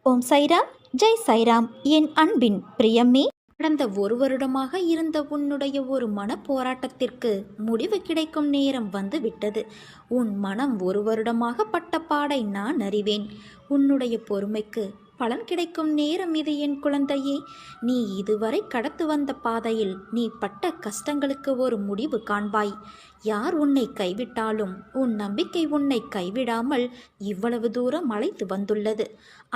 ஓம் சைராம், ஜெய் சைராம். என் அன்பின் பிரியமே, கடந்த ஒரு வருடமாக இருந்த உன்னுடைய ஒரு மன போராட்டத்திற்கு முடிவு கிடைக்கும் நேரம் வந்து விட்டது. உன் மனம் ஒரு வருடமாக பட்ட பாடை நான் அறிவேன். உன்னுடைய பொறுமைக்கு பலன் கிடைக்கும் நேரம் இது என் குழந்தையே. நீ இதுவரை கடந்து வந்த பாதையில் நீ பட்ட கஷ்டங்களுக்கு ஒரு முடிவு காண்பாய். யார் உன்னை கைவிட்டாலும் உன் நம்பிக்கை உன்னை கைவிடாமல் இவ்வளவு தூரம் அழைத்து வந்துள்ளது.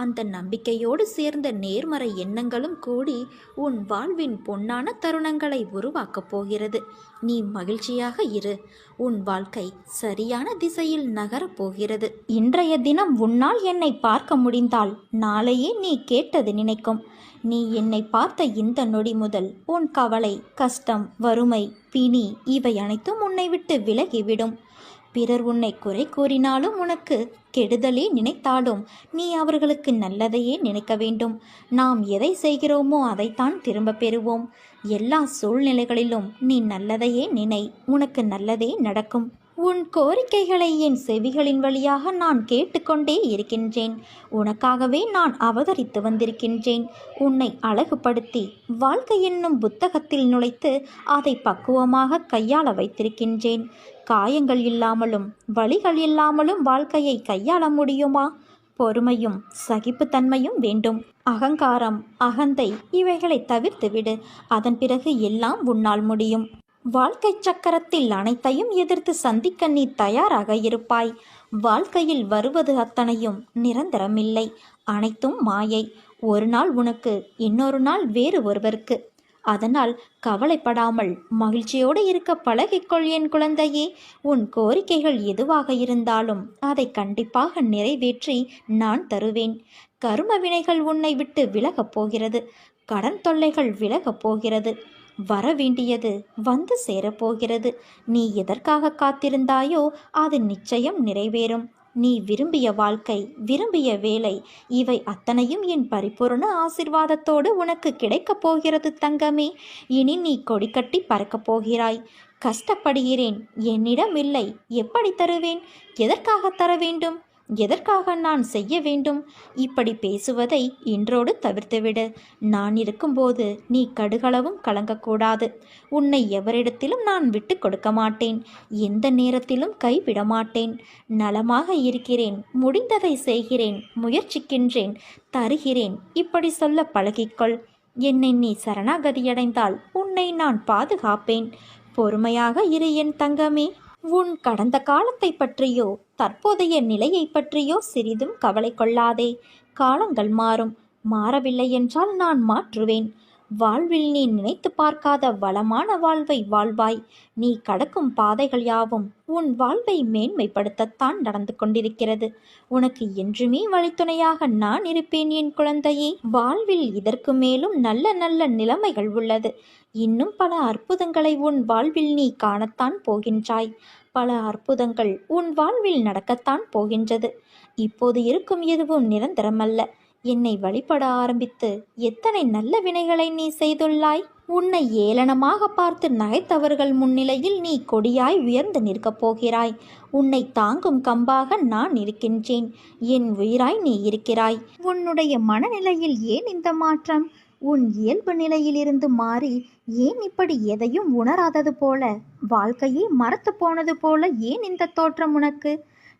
அந்த நம்பிக்கையோடு சேர்ந்த நேர்மறை எண்ணங்களும் கூடி உன் வாழ்வின் பொன்னான தருணங்களை உருவாக்கப் போகிறது. நீ மகிழ்ச்சியாக இரு. உன் வாழ்க்கை சரியான திசையில் நகரப் போகிறது. இன்றைய தினம் உன்னால் என்னை பார்க்க முடிந்தால் நாளையே நீ கேட்டது நினைக்கும். நீ என்னை பார்த்த இந்த நொடி முதல் உன் கவலை, கஷ்டம், வறுமை, பிணி இவை அனைத்தும் உன்னை விட்டு விலகிவிடும். பிறர் உன்னை குறை கூறினாலும், உனக்கு கெடுதலே நினைத்தாலும் நீ அவர்களுக்கு நல்லதையே நினைக்க வேண்டும். நாம் எதை செய்கிறோமோ அதைத்தான் திரும்ப பெறுவோம். எல்லா சூழ்நிலைகளிலும் நீ நல்லதையே நினை, உனக்கு நல்லதே நடக்கும். உன் கோரிக்கைகளை என் செவிகளின் வழியாக நான் கேட்டுக்கொண்டே இருக்கின்றேன். உனக்காகவே நான் அவதரித்து வந்திருக்கின்றேன். உன்னை அழகுபடுத்தி வாழ்க்கை என்னும் புத்தகத்தில் நுழைத்து அதை பக்குவமாக கையாள வைத்திருக்கின்றேன். காயங்கள் இல்லாமலும் வலிகள் இல்லாமலும் வாழ்க்கையை கையாள முடியுமா? பொறுமையும் சகிப்புத்தன்மையும் வேண்டும். அகங்காரம், அகந்தை இவைகளை தவிர்த்துவிடு. அதன் பிறகு எல்லாம் உன்னால் முடியும். வாழ்க்கை சக்கரத்தில் அனைத்தையும் எதிர்த்து சந்திக்க நீ தயாராக இருப்பாய். வாழ்க்கையில் வருவது அத்தனையும் நிரந்தரமில்லை, அனைத்தும் மாயை. ஒரு நாள் உனக்கு, இன்னொரு நாள் வேறு ஒருவருக்கு. அதனால் கவலைப்படாமல் மகிழ்ச்சியோடு இருக்க பழகிக்கொள் என் குழந்தையே. உன் கோரிக்கைகள் எதுவாக இருந்தாலும் அதை கண்டிப்பாக நிறைவேற்றி நான் தருவேன். கர்ம வினைகள் உன்னை விட்டு விலகப் போகிறது. கடன் தொல்லைகள் விலகப் போகிறது. வரவேண்டியது வந்து சேரப்போகிறது. நீ எதற்காக காத்திருந்தாயோ அது நிச்சயம் நிறைவேறும். நீ விரும்பிய வாழ்க்கை, விரும்பிய வேலை இவை அத்தனையும் என் பரிபூர்ண ஆசிர்வாதத்தோடு உனக்கு கிடைக்கப் போகிறது தங்கமே. இனி நீ கொடி கட்டி பறக்கப் போகிறாய். கஷ்டப்படுகிறேன், என்னிடம் இல்லை, எப்படி தருவேன்? எதற்காக தர வேண்டும்? எதற்காக நான் செய்ய வேண்டும்? இப்படி பேசுவதை இன்றோடு தவிர்த்துவிடு. நான் இருக்கும்போது நீ கடுகளவும் கலங்கக்கூடாது. உன்னை எவரிடத்திலும் நான் விட்டு கொடுக்க மாட்டேன். எந்த நேரத்திலும் கைவிட மாட்டேன். நலமாக இருக்கிறேன், முடிந்ததை செய்கிறேன், முயற்சிக்கின்றேன், தருகிறேன் இப்படி சொல்ல பழகிக்கொள். என்னை நீ சரணாகதியடைந்தால் உன்னை நான் பாதுகாப்பேன். பொறுமையாக இரு என் தங்கமே. உன் கடந்த காலத்தை பற்றியோ தற்போதைய நிலையை பற்றியோ சிறிதும் கவலை கொள்ளாதே. காலங்கள் மாறும். மாறவில்லை என்றால் நான் மாற்றுவேன். வாழ்வில் நீ நினைத்து பார்க்காத வளமான வாழ்வை வாழ்வாய். நீ கடக்கும் பாதைகள் யாவும் உன் வாழ்வை மேன்மைப்படுத்தத்தான் நடந்து கொண்டிருக்கிறது. உனக்கு என்றுமே வழித்துணையாக நான் இருப்பேன் என் குழந்தையே. வாழ்வில் இதற்கு மேலும் நல்ல நல்ல நிலைமைகள் உள்ளது. இன்னும் பல அற்புதங்களை உன் வாழ்வில் நீ காணத்தான் போகின்றாய். பல அற்புதங்கள் உன் வாழ்வில் நடக்கத்தான் போகின்றது. இப்போது இருக்கும் எதுவும் நிரந்தரமல்ல. என்னை வழிபட ஆரம்பித்து எத்தனை நல்ல வினைகளை நீ செய்துள்ளாய். உன்னை ஏளனமாக பார்த்து நகைத்தவர்கள் முன்னிலையில் நீ கொடியாய் உயர்ந்து நிற்கப் போகிறாய். உன்னை தாங்கும் கம்பாக நான் இருக்கின்றேன். என் உயிராய் நீ இருக்கிறாய். உன்னுடைய மனநிலையில் ஏன் இந்த மாற்றம்? உன் இயல்பு நிலையிலிருந்து மாறி ஏன் இப்படி எதையும் உணராதது போல, வாழ்க்கையே மறத்து போனது போல ஏன் இந்த தோற்றம் உனக்கு?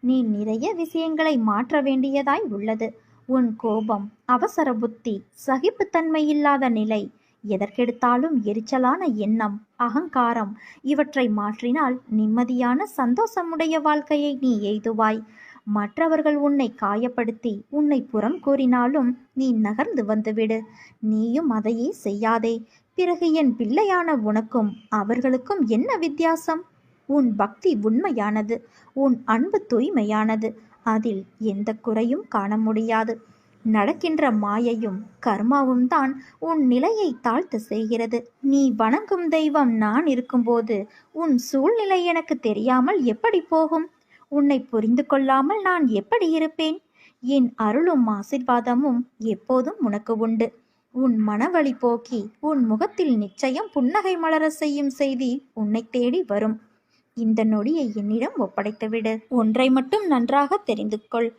நீ நிறைய விஷயங்களை மாற்ற வேண்டியதாய் உள்ளது. உன் கோபம், அவசர புத்தி, சகிப்புத்தன்மை இல்லாத நிலை, எதற்கெடுத்தாலும் எரிச்சலான எண்ணம், அகங்காரம் இவற்றை மாற்றினால் நிம்மதியான சந்தோஷமுடைய வாழ்க்கையை நீ எய்துவாய். மற்றவர்கள் உன்னை காயப்படுத்தி உன்னை புறம் கூறினாலும் நீ நகர்ந்து வந்துவிடு. நீயும் அதையே செய்யாதே. பிறகு என் பிள்ளையான உனக்கும் அவர்களுக்கும் என்ன வித்தியாசம்? உன் பக்தி உண்மையானது. உன் அன்பு தூய்மையானது. அதில் எந்த குறையும் காண முடியாது. நடக்கின்ற மாயையும் கர்மாவும் தான் உன் நிலையை தாழ்த்த செய்கிறது. நீ வணங்கும் தெய்வம் நான் இருக்கும்போது உன் சூழ்நிலை எனக்கு தெரியாமல் எப்படி போகும்? உன்னை புரிந்து கொள்ளாமல் நான் எப்படி இருப்பேன்? என் அருளும் ஆசிர்வாதமும் எப்போதும் உனக்கு உண்டு. உன் மனவழி போக்கி உன் முகத்தில் நிச்சயம் புன்னகை மலர செய்யும் செய்தி உன்னை தேடி வரும். இந்த நொடியை என்னிடம் ஒப்படைத்துவிடு. ஒன்றை மட்டும் நன்றாக தெரிந்து கொள்.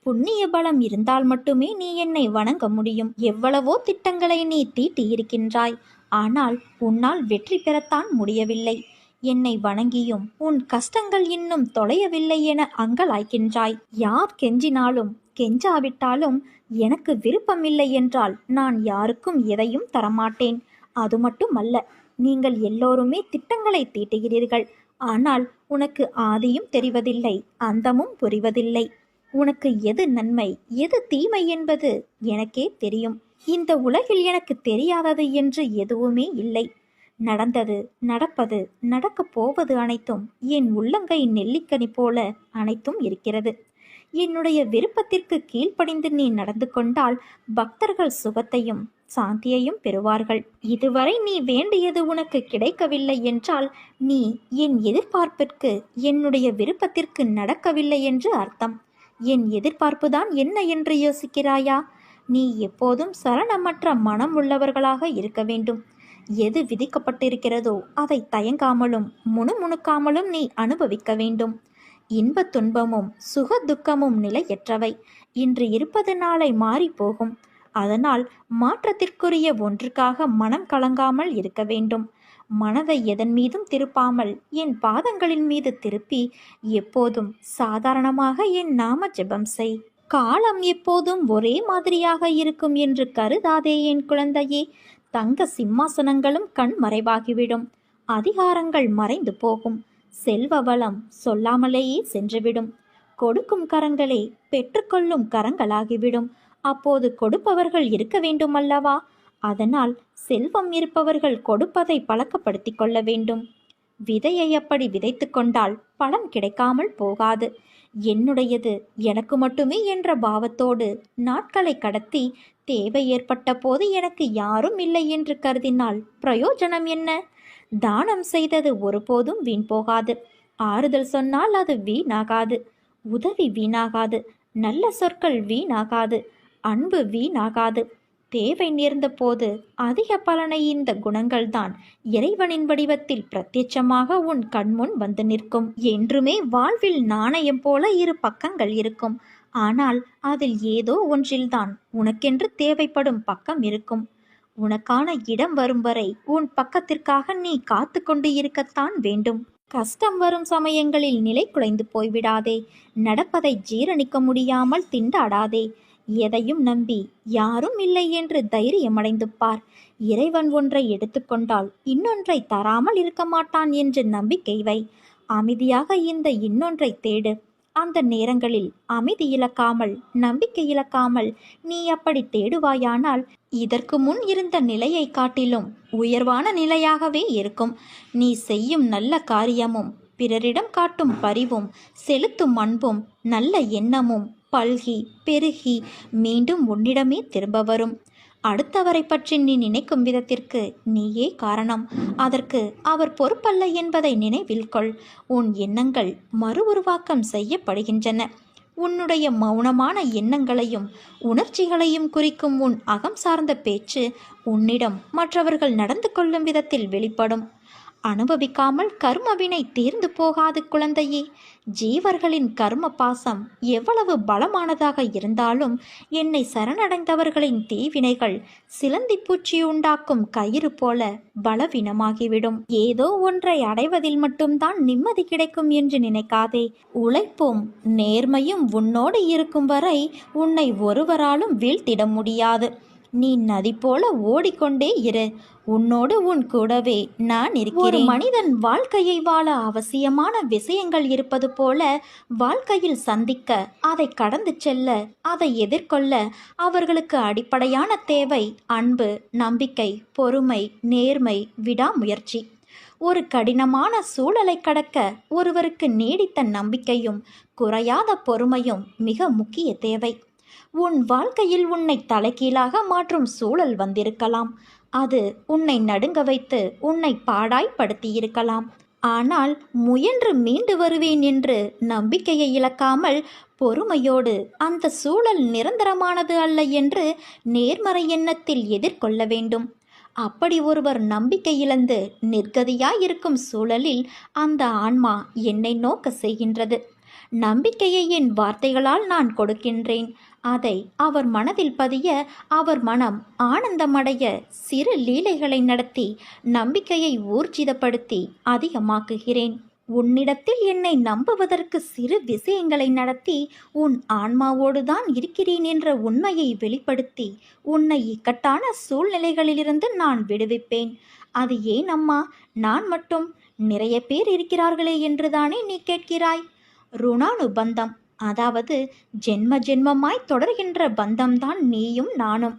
புண்ணிய பலம் இருந்தால் மட்டுமே நீ என்னை வணங்க முடியும். எவ்வளவோ திட்டங்களை நீ தீட்டியிருக்கின்றாய். ஆனால் உன்னால் வெற்றி பெறத்தான் முடியவில்லை. என்னை வணங்கியும் உன் கஷ்டங்கள் இன்னும் தொலையவில்லை என அங்கலாய்க்கின்றாய். யார் கெஞ்சினாலும் கெஞ்சாவிட்டாலும் எனக்கு விருப்பமில்லை என்றால் நான் யாருக்கும் எதையும் தரமாட்டேன். அது மட்டுமல்ல, நீங்கள் எல்லோருமே திட்டங்களை தீட்டுகிறீர்கள். ஆனால் உனக்கு ஆதியும் தெரிவதில்லை, அந்தமும் புரிவதில்லை. உனக்கு எது நன்மை எது தீமை என்பது எனக்கே தெரியும். இந்த உலகில் எனக்கு தெரியாதது என்று எதுவுமே இல்லை. நடந்தது, நடப்பது, நடக்கப் போவது அனைத்தும் என் உள்ளங்கை நெல்லிக்கனி போல அனைத்தும் இருக்கிறது. என்னுடைய விருப்பத்திற்கு கீழ்ப்படிந்து நீ நடந்து கொண்டால் பக்தர்கள் சுகத்தையும் சாந்தியையும் பெறுவார்கள். இதுவரை நீ வேண்டியது உனக்கு கிடைக்கவில்லை என்றால் நீ என் எதிர்பார்ப்பிற்கு என்னுடைய விருப்பத்திற்கு நடக்கவில்லை என்று அர்த்தம். என் எதிர்பார்ப்புதான் என்ன என்று யோசிக்கிறாயா? நீ எப்போதும் சலனமற்ற மனம் உள்ளவர்களாக இருக்க வேண்டும். எது விதிக்கப்பட்டிருக்கிறதோ அதை தயங்காமலும் முணுமுணுக்காமலும் நீ அனுபவிக்க வேண்டும். இன்ப துன்பமும் சுக துக்கமும் நிலையற்றவை. இன்று இருப்பது நாளை மாறி போகும். அதனால் மாற்றத்திற்குரிய ஒன்றுக்காக மனம் கலங்காமல் இருக்க வேண்டும். மனதை எதன் மீதும் திருப்பாமல் என் பாதங்களின் மீது திருப்பி எப்போதும் சாதாரணமாக என் நாம ஜெபம் செய். காலம் எப்போதும் ஒரே மாதிரியாக இருக்கும் என்று கருதாதே என் குழந்தையே. தங்க சிம்மாசனங்களும் கண் மறைவாகிவிடும். அதிகாரங்கள் மறைந்து போகும். செல்வ வளம் சொல்லாமலேயே சென்றுவிடும். கொடுக்கும் கரங்களே பெற்றுக்கொள்ளும் கரங்களாகிவிடும். அப்போது கொடுப்பவர்கள் இருக்க வேண்டும் அல்லவா? அதனால் செல்வம் இருப்பவர்கள் கொடுப்பதை பழக்கப்படுத்தி கொள்ள வேண்டும். விதையை அப்படி விதைத்து கொண்டால் பலன் கிடைக்காமல் போகாது. என்னுடையது எனக்கு மட்டுமே என்ற பாவத்தோடு நாட்களை கடத்தி தேவை ஏற்பட்ட போது எனக்கு யாரும் இல்லை என்று கருதினால் பிரயோஜனம் என்ன? தானம் செய்தது ஒருபோதும் வீண் போகாது. ஆறுதல் சொன்னால் அது வீணாகாது. உதவி வீணாகாது. நல்ல சொற்கள் வீணாகாது. அன்பு வீணாகாது. தேவை நேர்ந்த போது அதிக பலனை இந்த குணங்கள்தான் இறைவனின் வடிவத்தில் பிரத்யட்சமாக உன் கண்முன் வந்து நிற்கும். என்றுமே வாழ்வில் நாணயம் போல இரு பக்கங்கள் இருக்கும். ஆனால் அதில் ஏதோ ஒன்றில்தான் உனக்கென்று தேவைப்படும் பக்கம் இருக்கும். உனக்கான இடம் வரும் வரை உன் பக்கத்திற்காக நீ காத்து கொண்டு இருக்கத்தான் வேண்டும். கஷ்டம் வரும் சமயங்களில் நிலை குலைந்து போய்விடாதே. நடப்பதை ஜீரணிக்க முடியாமல் திண்டாடாதே. எதையும் நம்பி யாரும் இல்லை என்று தைரியமடைந்து பார். இறைவன் ஒன்றை எடுத்துக்கொண்டால் இன்னொன்றை தராமல் இருக்க மாட்டான் என்று நம்பிக்கை வை. அமைதியாக இந்த இன்னொன்றை தேடு. அந்த நேரங்களில் அமைதி இழக்காமல் நம்பிக்கை இழக்காமல் நீ அப்படி தேடுவாயானால் இதற்கு முன் இருந்த நிலையை காட்டிலும் உயர்வான நிலையாகவே இருக்கும். நீ செய்யும் நல்ல காரியமும் பிறரிடம் காட்டும் பரிவும் செலுத்தும் அன்பும் நல்ல எண்ணமும் பல்கி பெருகி மீண்டும் உன்னிடமே திரும்ப வரும். அடுத்தவரை பற்றி நீ நினைக்கும் விதத்திற்கு நீயே காரணம். அதற்கு அவர் பொறுப்பல்ல என்பதை நினைவில் கொள். உன் எண்ணங்கள் மறு உருவாக்கம் செய்யப்படுகின்றன. உன்னுடைய மௌனமான எண்ணங்களையும் உணர்ச்சிகளையும் குறிக்கும் உன் அகம் சார்ந்த பேச்சு உன்னிடம் மற்றவர்கள் நடந்து கொள்ளும் விதத்தில் வெளிப்படும். அனுபவிக்காமல் கர்மவினை தீர்ந்து போகாது குழந்தையே. ஜீவர்களின் கர்ம பாசம் எவ்வளவு பலமானதாக இருந்தாலும் என்னை சரணடைந்தவர்களின் தீவினைகள் சிலந்தி பூச்சி உண்டாக்கும் கயிறு போல பலவீனமாகிவிடும். ஏதோ ஒன்றை அடைவதில் மட்டும்தான் நிம்மதி கிடைக்கும் என்று நினைக்காதே. உழைப்பும் நேர்மையும் உன்னோடு இருக்கும் வரை உன்னை ஒருவராலும் வீழ்த்திட முடியாது. நீ நதி போல ஓடிக்கொண்டே இரு. உன்னோடு உன் கூடவே நான் இருக்கிறேன். ஒரு மனிதன் வாழ்க்கையை வாழ அவசியமான விஷயங்கள் இருப்பது போல வாழ்க்கையில் சந்திக்க, அதை கடந்து செல்ல, அதை எதிர்கொள்ள அவர்களுக்கு அடிப்படையான தேவை அன்பு, நம்பிக்கை, பொறுமை, நேர்மை, விடாமுயற்சி. ஒரு கடினமான சூழலை கடக்க ஒருவருக்கு நீடித்த நம்பிக்கையும் குறையாத பொறுமையும் மிக முக்கிய தேவை. உன் வாழ்க்கையில் உன்னை தலைகீழாக மாற்றும் சூழல் வந்திருக்கலாம். அது உன்னை நடுங்க வைத்து உன்னை பாடாய்படுத்தியிருக்கலாம். ஆனால் முயன்று மீண்டு வருவேன் என்று நம்பிக்கையை இழக்காமல் பொறுமையோடு அந்த சூழல் நிரந்தரமானது அல்ல என்று நேர்மறை எண்ணத்தில் எதிர்கொள்ள வேண்டும். அப்படி ஒருவர் நம்பிக்கை இழந்து நிர்கதியாயிருக்கும் சூழலில் அந்த ஆன்மா என்னை நோக்க செய்கின்றது. நம்பிக்கையை என் வார்த்தைகளால் நான் கொடுக்கின்றேன். அதை அவர் மனதில் பதிய, அவர் மனம் ஆனந்தமடைய சிறு லீலைகளை நடத்தி நம்பிக்கையை ஊர்ஜிதப்படுத்தி அதிகமாக்குகிறேன். உன்னிடத்தில் என்னை நம்புவதற்கு சிறு விஷயங்களை நடத்தி உன் ஆன்மாவோடுதான் இருக்கிறேன் என்ற உண்மையை வெளிப்படுத்தி உன்னை இக்கட்டான சூழ்நிலைகளிலிருந்து நான் விடுவிப்பேன். அது ஏன் அம்மா, நான் மட்டும்? நிறைய பேர் இருக்கிறார்களே என்றுதானே நீ கேட்கிறாய்? ருணானுபந்தம், அதாவது ஜென்ம ஜென்மமாய் தொடர்கின்ற பந்தம்தான் நீயும் நானும்.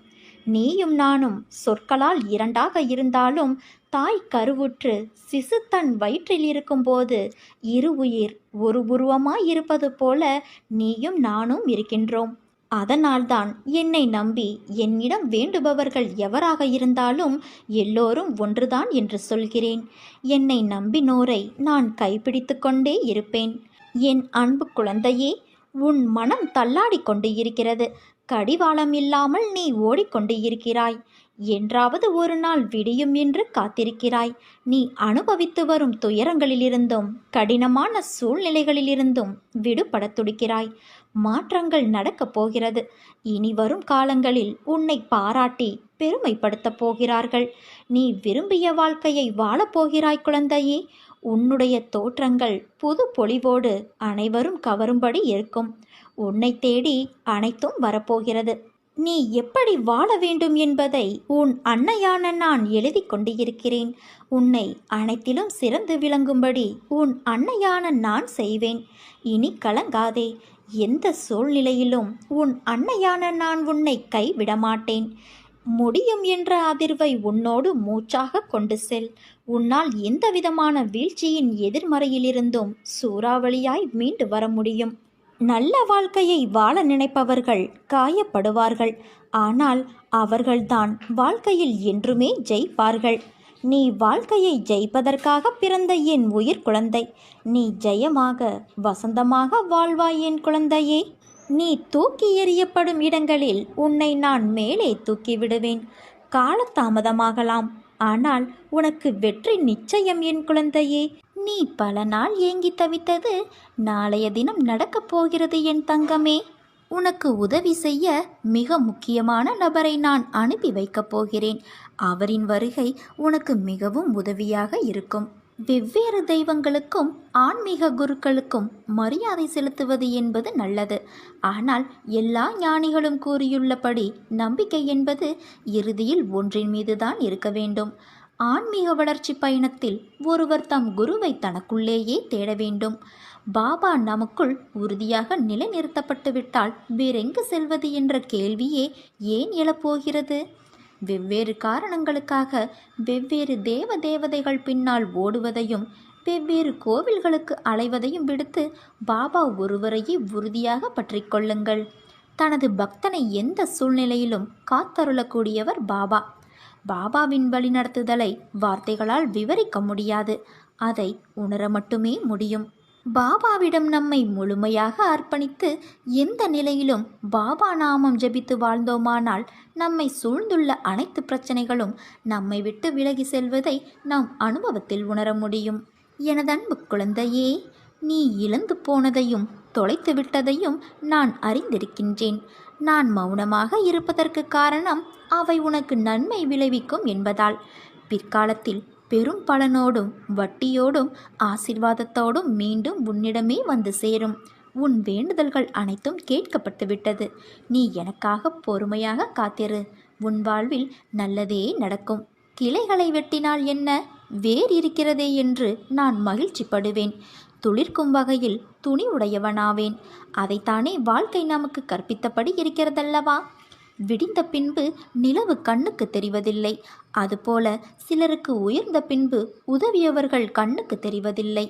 நீயும் நானும் சொற்களால் இரண்டாக இருந்தாலும் தாய் கருவுற்று சிசு தன் வயிற்றில் இருக்கும்போது இரு உயிர் ஒரு உருவமாய் இருப்பது போல நீயும் நானும் இருக்கின்றோம். அதனால்தான் என்னை நம்பி என்னிடம் வேண்டுபவர்கள் எவராக இருந்தாலும் எல்லோரும் ஒன்றுதான் என்று சொல்கிறேன். என்னை நம்பினோரை நான் கைப்பிடித்து கொண்டே இருப்பேன். என் அன்பு குழந்தையே, உன் மனம் தள்ளாடி கொண்டு இருக்கிறது. கடிவாளம் இல்லாமல் நீ ஓடிக்கொண்டு இருக்கிறாய். என்றாவது ஒரு நாள் விடியும் என்று காத்திருக்கிறாய். நீ அனுபவித்து வரும் துயரங்களிலிருந்தும் கடினமான சூழ்நிலைகளிலிருந்தும் விடுபட துடிக்கிறாய். மாற்றங்கள் நடக்கப் போகிறது. இனி வரும் காலங்களில் உன்னை பாராட்டி பெருமைப்படுத்தப் போகிறார்கள். நீ விரும்பிய வாழ்க்கையை வாழப்போகிறாய் குழந்தையே. உன்னுடைய தோற்றங்கள் புது பொலிவோடு அனைவரும் கவரும்படி இருக்கும். உன்னை தேடி அனைத்தும் வரப்போகிறது. நீ எப்படி வாழ வேண்டும் என்பதை உன் அன்னையான நான் எழுதி கொண்டு இருக்கிறேன். உன்னை அனைத்திலும் சிறந்து விளங்கும்படி உன் அன்னையான நான் செய்வேன். இனி கலங்காதே. எந்த சூழ்நிலையிலும் உன் அன்னையான நான் உன்னை கைவிட மாட்டேன். முடியும் என்ற அதிர்வை உன்னோடு மூச்சாக கொண்டு செல். உன்னால் எந்தவிதமான வீழ்ச்சியின் எதிர்மறையிலிருந்தும் சூறாவளியாய் மீண்டு வர முடியும். நல்ல வாழ்க்கையை வாழ நினைப்பவர்கள் காயப்படுவார்கள். ஆனால் அவர்கள்தான் வாழ்க்கையில் என்றுமே ஜெயிப்பார்கள். நீ வாழ்க்கையை ஜெயிப்பதற்காக பிறந்த என் உயிர் குழந்தை. நீ ஜெயமாக வசந்தமாக வாழ்வாய் என் குழந்தையே. நீ தூக்கி எறியப்படும் இடங்களில் உன்னை நான் மேலே தூக்கி விடுவேன். காலதாமதமாகலாம், ஆனால் உனக்கு வெற்றி நிச்சயம் என் குழந்தையே. நீ பல நாள் ஏங்கி தவித்தது நாளைய தினம் நடக்கப் போகிறது என் தங்கமே. உனக்கு உதவி செய்ய மிக முக்கியமான நபரை நான் அனுப்பி வைக்கப் போகிறேன். அவரின் வருகை உனக்கு மிகவும் உதவியாக இருக்கும். வெவ்வேறு தெய்வங்களுக்கும் ஆன்மீக குருக்களுக்கும் மரியாதை செலுத்துவது என்பது நல்லது. ஆனால் எல்லா ஞானிகளும் கூறியுள்ளபடி நம்பிக்கை என்பது இறுதியில் ஒன்றின் மீதுதான் இருக்க வேண்டும். ஆன்மீக வளர்ச்சி பயணத்தில் ஒருவர் தம் குருவை தனக்குள்ளேயே தேட வேண்டும். பாபா நமக்குள் உறுதியாக நிலைநிறுத்தப்பட்டு விட்டால் வேறெங்கு செல்வது என்ற கேள்வியே ஏன் எழப்போகிறது? வெவ்வேறு காரணங்களுக்காக வெவ்வேறு தேவதைகள் பின்னால் ஓடுவதையும் வெவ்வேறு கோவில்களுக்கு அலைவதையும் விடுத்து பாபா ஒருவரையே உறுதியாக பற்றி கொள்ளுங்கள். தனது பக்தனை எந்த சூழ்நிலையிலும் காத்தருளக்கூடியவர் பாபா. பாபாவின் வழிநடத்துதலை வார்த்தைகளால் விவரிக்க முடியாது. அதை உணர மட்டுமே முடியும். பாபாவிடம் நம்மை முழுமையாக அர்ப்பணித்து எந்த நிலையிலும் பாபா நாமம் ஜபித்து வாழ்ந்தோமானால் நம்மை சூழ்ந்துள்ள அனைத்து பிரச்சனைகளும் நம்மை விட்டு விலகி செல்வதை நாம் அனுபவத்தில் உணர முடியும். எனதன்பு குழந்தையே, நீ இழந்து போனதையும் தொலைத்து விட்டதையும் நான் அறிந்திருக்கின்றேன். நான் மௌனமாக இருப்பதற்கு காரணம் அவை உனக்கு நன்மை விளைவிக்கும் என்பதால். பிற்காலத்தில் பெரும் பலனோடும் வட்டியோடும் ஆசீர்வாதத்தோடும் மீண்டும் உன்னிடமே வந்து சேரும். உன் வேண்டுதல்கள் அனைத்தும் கேட்கப்பட்டுவிட்டது. நீ எனக்காக பொறுமையாக காத்திரு. உன் வாழ்வில் நல்லதே நடக்கும். கிளைகளை வெட்டினால் என்ன, வேர் இருக்கிறதே என்று நான் மகிழ்ச்சிப்படுவேன். துளிர்க்கும் வகையில் துணி உடையவனாவேன். அதைத்தானே வாழ்க்கை நமக்கு கற்பித்தபடி இருக்கிறதல்லவா? விடிந்த பின்பு நிலவு கண்ணுக்கு தெரிவதில்லை. அதுபோல சிலருக்கு உயர்ந்த பின்பு உதவியவர்கள் கண்ணுக்கு தெரிவதில்லை.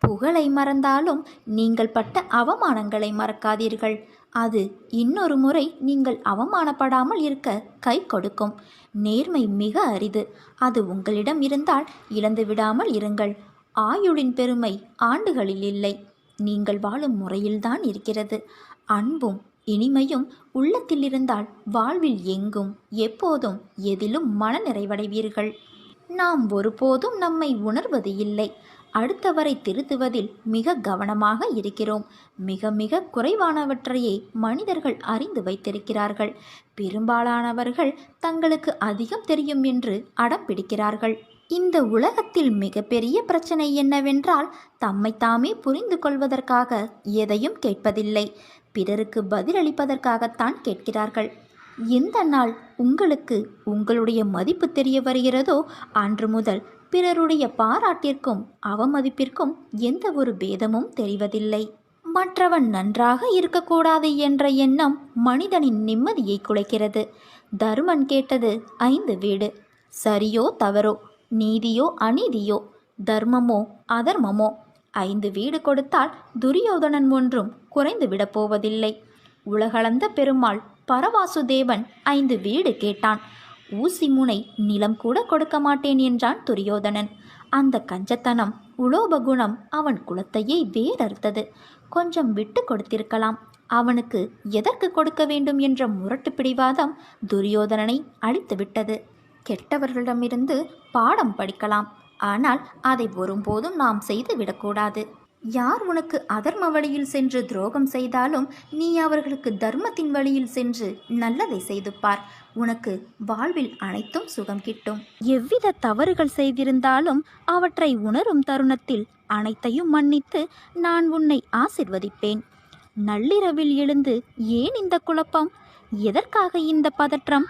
புகழை மறந்தாலும் நீங்கள் பட்ட அவமானங்களை மறக்காதீர்கள். அது இன்னொரு முறை நீங்கள் அவமானப்படாமல் இருக்க கை கொடுக்கும். நேர்மை மிக அரிது. அது உங்களிடம் இருந்தால் இழந்து விடாமல் இருங்கள். ஆயுளின் பெருமை ஆண்டுகளில் இல்லை, நீங்கள் வாழும் முறையில்தான் இருக்கிறது. அன்பும் இனிமையும் உள்ளத்தில் இருந்தால் வாழ்வில் எங்கும் எப்போதும் எதிலும் மன நிறைவடைவீர்கள். நாம் ஒருபோதும் நம்மை உணர்வது இல்லை. அடுத்தவரை திருத்துவதில் மிக கவனமாக இருக்கிறோம். மிக மிக குறைவானவற்றையே மனிதர்கள் அறிந்து வைத்திருக்கிறார்கள். பெரும்பாலானவர்கள் தங்களுக்கு அதிகம் தெரியும் என்று அடம் பிடிக்கிறார்கள். இந்த உலகத்தில் மிகப்பெரிய பிரச்சனை என்னவென்றால், தம்மைத்தாமே புரிந்து கொள்வதற்காக எதையும் கேட்பதில்லை, பிறருக்கு பதிலளிப்பதற்காகத்தான் கேட்கிறார்கள். எந்த நாள் உங்களுக்கு உங்களுடைய மதிப்பு தெரிய வருகிறதோ அன்று முதல் பிறருடைய பாராட்டிற்கும் அவமதிப்பிற்கும் எந்த ஒரு பேதமும் தெரிவதில்லை. மற்றவன் நன்றாக இருக்கக்கூடாது என்ற எண்ணம் மனிதனின் நிம்மதியை குலைக்கிறது. தருமன் கேட்டது 5 வீடு. சரியோ தவறோ, நீதியோ அநீதியோ, தர்மமோ அதர்மமோ, 5 வீடு கொடுத்தால் துரியோதனன் ஒன்றும் குறைந்து விடப்போவதில்லை. உலகளந்த பெருமாள் பரவாசுதேவன் 5 வீடு கேட்டான். ஊசி முனை நிலம் கூட கொடுக்க மாட்டேன் என்றான் துரியோதனன். அந்த கஞ்சத்தனம் உலோபகுணம் அவன் குலத்தையே வேறறுத்தது. கொஞ்சம் விட்டு கொடுத்திருக்கலாம். அவனுக்கு எதற்கு கொடுக்க வேண்டும் என்ற முரட்டு பிடிவாதம் துரியோதனனை அழித்துவிட்டது. கெட்டவர்களிடமிருந்து பாடம் படிக்கலாம், ஆனால் அதை ஒருபோதும் நாம் செய்து விடக்கூடாது. யார் உனக்கு அதர்ம வழியில் சென்று துரோகம் செய்தாலும் நீ அவர்களுக்கு தர்மத்தின் வழியில் சென்று நல்லதை செய்து பார். உனக்கு வாழ்வில் அனைத்தும் சுகம் கிட்டும். எவ்வித தவறுகள் செய்திருந்தாலும் அவற்றை உணரும் தருணத்தில் அனைத்தையும் மன்னித்து நான் உன்னை ஆசிர்வதிப்பேன். நள்ளிரவில் எழுந்து ஏன் இந்த குழப்பம்? எதற்காக இந்த பதற்றம்?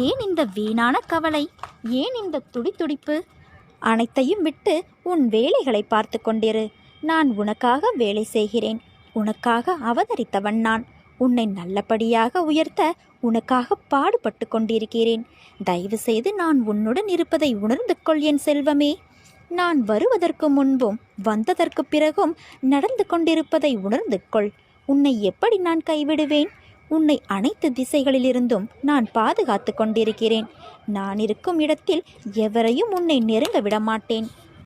ஏன் இந்த வீணான கவலை? ஏன் இந்த துடிதுடிப்பு? அனைத்தையும் விட்டு உன் வேலைகளை பார்த்து கொண்டிரு. நான் உனக்காக வேலை செய்கிறேன். உனக்காக அவதரித்தவன் நான். உன்னை நல்லபடியாக உயர்த்த உனக்காக பாடுபட்டு கொண்டிருக்கிறேன். தயவு செய்து நான் உன்னுடன் இருப்பதை உணர்ந்து கொள் என் செல்வமே. நான் வருவதற்கு முன்பும் வந்ததற்கு பிறகும் நடந்து கொண்டிருப்பதை உணர்ந்து கொள். உன்னை எப்படி நான் கைவிடுவேன்? உன்னை அனைத்து திசைகளிலிருந்தும் நான் பாதுகாத்து கொண்டிருக்கிறேன். நான் இருக்கும் இடத்தில் எவரையும் உன்னை நெருங்க விடமாட்டேன்.